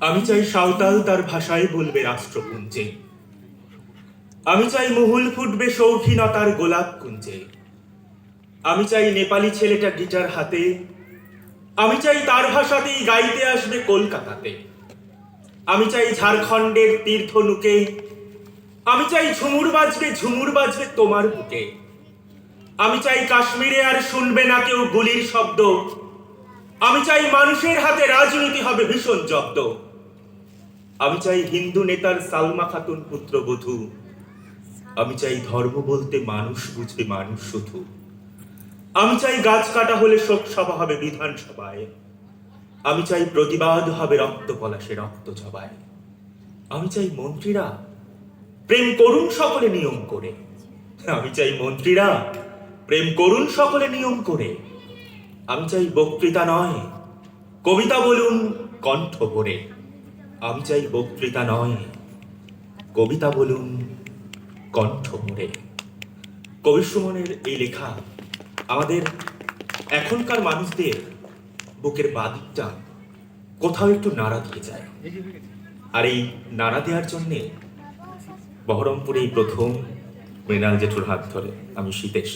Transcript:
আমি চাই সাঁওতাল তার ভাষায় বলবে রাষ্ট্রপুঞ্জে। আমি চাই মহুল ফুটবে শৌখিনতার গোলাপ কুঞ্জে। আমি চাই নেপালি ছেলেটা গিটার হাতে, আমি চাই তার ভাষাতেই গাইতে আসবে কলকাতাতে। আমি চাই ঝাড়খণ্ডের তীর্থনুকে, আমি চাই ঝুমুর বাজবে তোমার বুকে। আমি চাই কাশ্মীরে আর শুনবে না কেউ গুলির শব্দ। আমি চাই মানুষের হাতে রাজনীতি হবে ভীষণ জব্দ। আমি চাই হিন্দু নেতার সালমা খাতুন পুত্রবধূ। আমি চাই ধর্ম বলতে মানুষ বুঝবে মানুষ শুধু। আমি চাই গাছ কাটা হলে শোক সভা হবে বিধানসভায়। আমি চাই প্রতিবাদ হবে রক্ত পলাশে রক্ত জবায়। আমি চাই মন্ত্রীরা প্রেম করুন সকলে নিয়ম করে। আমি চাই মন্ত্রীরা প্রেম করুন সকলে নিয়ম করে। আমি চাই বক্তৃতা নয় কবিতা বলুন কণ্ঠ ভরে। আমি চাই বক্তৃতা নয় কবিতা বলুন কণ্ঠ ভরে। কবি সুমনের এই লেখা আমাদের এখনকার মানুষদের বুকের বাদিকটা কোথাও একটু নাড়া দিয়ে যায়। আর এই নাড়া দেওয়ার জন্যে বহরমপুরে এই প্রথম মৃণাল জেঠুর হাত ধরে আমি সীতেশ